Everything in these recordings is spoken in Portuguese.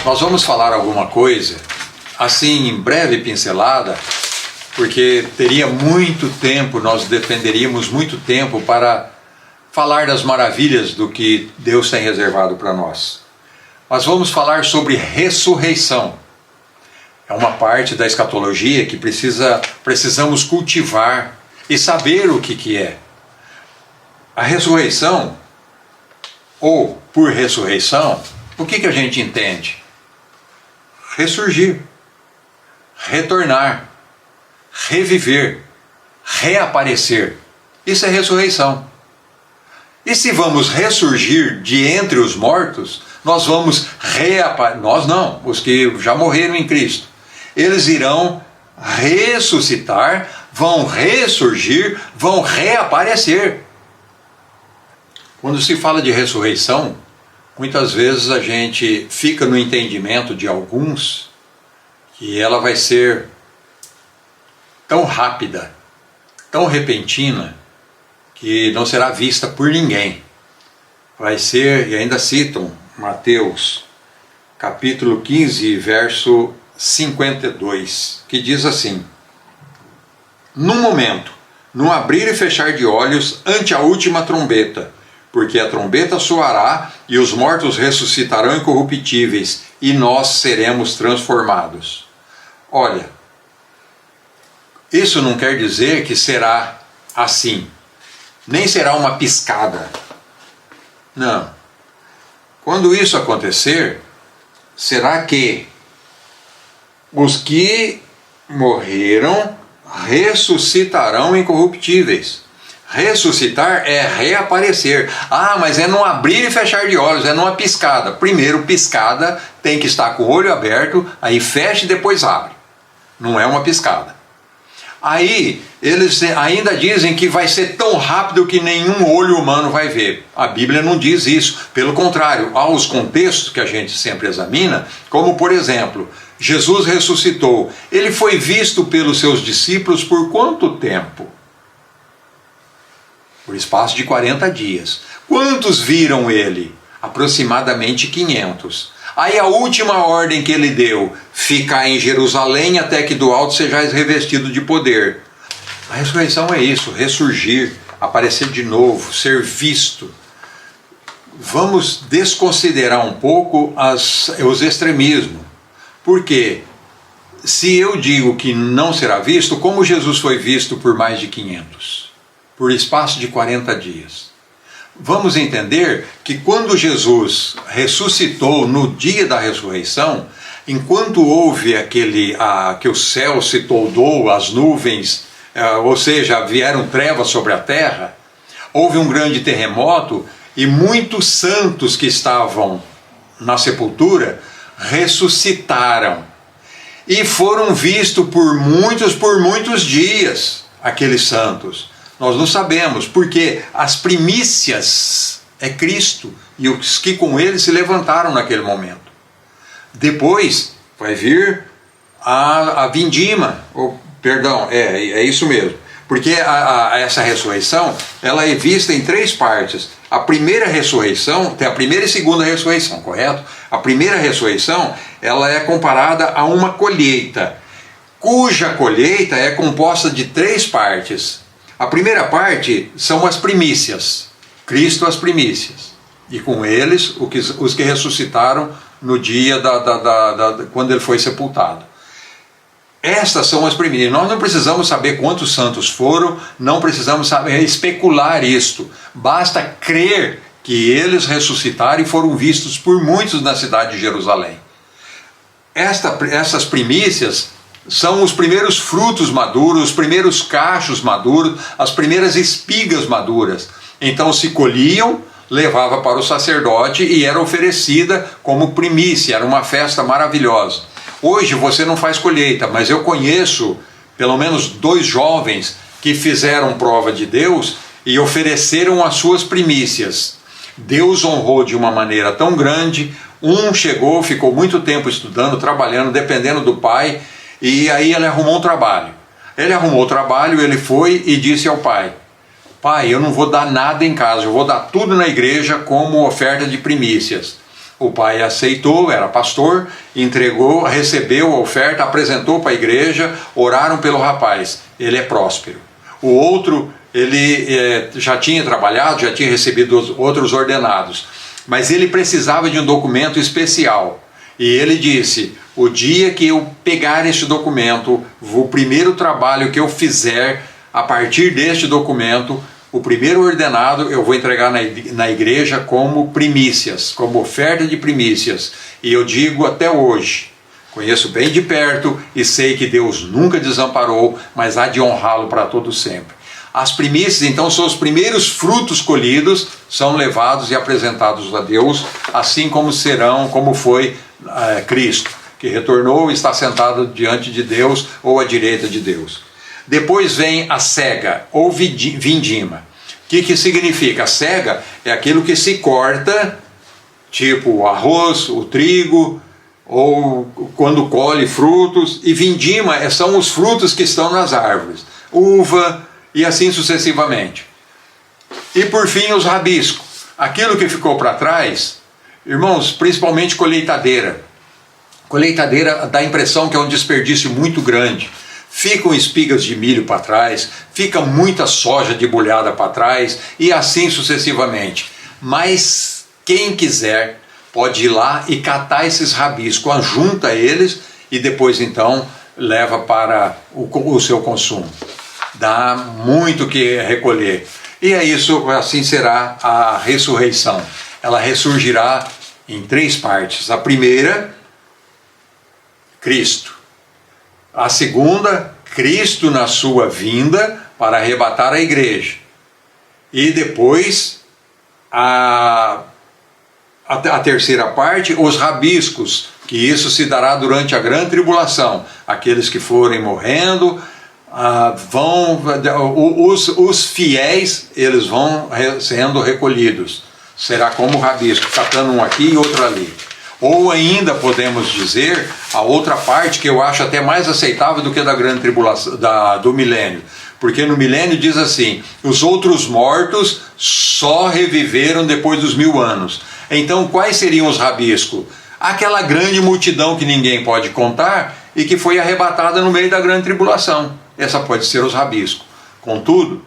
Nós vamos falar alguma coisa, assim, em breve pincelada, porque teria muito tempo, nós dependeríamos muito tempo para falar das maravilhas do que Deus tem reservado para nós. Mas vamos falar sobre ressurreição. É uma parte da escatologia que precisamos cultivar e saber o que é. A ressurreição, ou por ressurreição, o que a gente entende? Ressurgir, retornar, reviver, reaparecer. Isso é ressurreição. E se vamos ressurgir de entre os mortos, nós vamos reaparecer. Nós não, os que já morreram em Cristo. Eles irão ressuscitar, vão ressurgir, vão reaparecer. Quando se fala de ressurreição, muitas vezes a gente fica no entendimento de alguns que ela vai ser tão rápida, tão repentina, que não será vista por ninguém. Vai ser, e ainda citam Mateus, capítulo 15, verso 52, que diz assim: num momento, num abrir e fechar de olhos, ante a última trombeta, porque a trombeta soará e os mortos ressuscitarão incorruptíveis e nós seremos transformados. Olha, isso não quer dizer que será assim, nem será uma piscada. Não. Quando isso acontecer, será que os que morreram ressuscitarão incorruptíveis. Ressuscitar é reaparecer. Ah, mas é num abrir e fechar de olhos, é numa piscada. Primeiro, piscada tem que estar com o olho aberto, aí fecha e depois abre. Não é uma piscada. Aí, eles ainda dizem que vai ser tão rápido que nenhum olho humano vai ver. A Bíblia não diz isso. Pelo contrário, há os contextos que a gente sempre examina, como por exemplo, Jesus ressuscitou. Ele foi visto pelos seus discípulos por quanto tempo? Por espaço de 40 dias. Quantos viram ele? Aproximadamente 500. Aí a última ordem que ele deu: ficar em Jerusalém até que do alto sejais revestido de poder. A ressurreição é isso, ressurgir, aparecer de novo, ser visto. Vamos desconsiderar um pouco os extremismos. Por quê? Se eu digo que não será visto, como Jesus foi visto por mais de 500? Por espaço de 40 dias. Vamos entender que quando Jesus ressuscitou no dia da ressurreição, enquanto houve que o céu se toldou, as nuvens, ou seja, vieram trevas sobre a terra, houve um grande terremoto e muitos santos que estavam na sepultura ressuscitaram e foram vistos por muitos dias, aqueles santos. Nós não sabemos, porque as primícias é Cristo e os que com ele se levantaram naquele momento. Depois vai vir a vindima, é isso mesmo, porque essa ressurreição ela é vista em 3 partes. A primeira ressurreição, tem a primeira e segunda ressurreição, correto? A primeira ressurreição ela é comparada a uma colheita, cuja colheita é composta de 3 partes. A primeira parte são as primícias, Cristo as primícias, e com eles os que ressuscitaram no dia quando ele foi sepultado. Estas são as primícias. Nós não precisamos saber quantos santos foram, não precisamos especular isto, basta crer que eles ressuscitaram e foram vistos por muitos na cidade de Jerusalém. Essas primícias são os primeiros frutos maduros, os primeiros cachos maduros, as primeiras espigas maduras. Então se colhiam, levava para o sacerdote e era oferecida como primícia, era uma festa maravilhosa. Hoje você não faz colheita, mas eu conheço pelo menos 2 jovens que fizeram prova de Deus e ofereceram as suas primícias. Deus honrou de uma maneira tão grande. Um chegou, ficou muito tempo estudando, trabalhando, dependendo do pai. E aí ele arrumou um trabalho. Ele arrumou o trabalho, ele foi e disse ao pai: pai, eu não vou dar nada em casa, eu vou dar tudo na igreja como oferta de primícias. O pai aceitou, era pastor, entregou, recebeu a oferta, apresentou para a igreja, oraram pelo rapaz. Ele é próspero. O outro, ele já tinha trabalhado, já tinha recebido outros ordenados, mas ele precisava de um documento especial. E ele disse: o dia que eu pegar este documento, o primeiro trabalho que eu fizer a partir deste documento, o primeiro ordenado eu vou entregar na igreja como primícias, como oferta de primícias. E eu digo até hoje, conheço bem de perto e sei que Deus nunca desamparou, mas há de honrá-lo para todo sempre. As primícias, então, são os primeiros frutos colhidos, são levados e apresentados a Deus, assim como serão, como foi Cristo, que retornou e está sentado diante de Deus ou à direita de Deus. Depois vem a cega ou vindima. O que significa? A cega é aquilo que se corta, tipo o arroz, o trigo, ou quando colhe frutos, e vindima são os frutos que estão nas árvores, uva e assim sucessivamente. E por fim os rabiscos, aquilo que ficou para trás, irmãos, principalmente colheitadeira. Colheitadeira dá a impressão que é um desperdício muito grande. Ficam espigas de milho para trás, fica muita soja debulhada para trás e assim sucessivamente. Mas quem quiser pode ir lá e catar esses rabiscos, ajunta eles e depois então leva para o seu consumo. Dá muito que recolher. E é isso, assim será a ressurreição. Ela ressurgirá em 3 partes. A primeira, Cristo. A segunda, Cristo na sua vinda para arrebatar a igreja. E depois, a terceira parte, os rabiscos, que isso se dará durante a grande tribulação. Aqueles que forem morrendo, os fiéis, eles vão sendo recolhidos. Será como rabisco, catando um aqui e outro ali. Ou ainda podemos dizer a outra parte, que eu acho até mais aceitável do que a da grande tribulação, do milênio. Porque no milênio diz assim: os outros mortos só reviveram depois dos 1000 anos. Então quais seriam os rabiscos? Aquela grande multidão que ninguém pode contar e que foi arrebatada no meio da grande tribulação. Essa pode ser os rabiscos. Contudo,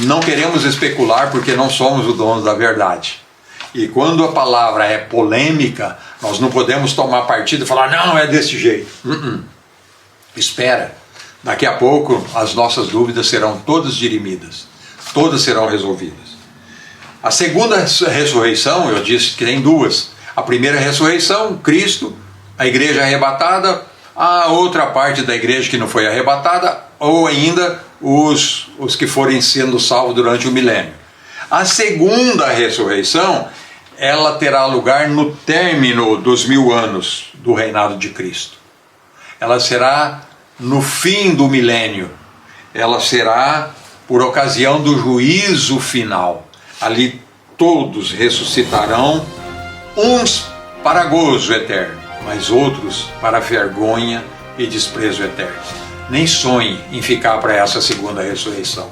não queremos especular porque não somos o dono da verdade. E quando a palavra é polêmica, nós não podemos tomar partido e falar: não, é desse jeito. Espera, daqui a pouco as nossas dúvidas serão todas dirimidas, todas serão resolvidas. A segunda ressurreição, eu disse que tem 2. A primeira ressurreição, Cristo, a igreja arrebatada, a outra parte da igreja que não foi arrebatada, ou ainda os que forem sendo salvos durante o milênio. A segunda ressurreição, ela terá lugar no término dos 1000 anos do reinado de Cristo. Ela será no fim do milênio. Ela será por ocasião do juízo final. Ali todos ressuscitarão, uns para gozo eterno, mas outros para vergonha e desprezo eterno. Nem sonhe em ficar para essa segunda ressurreição.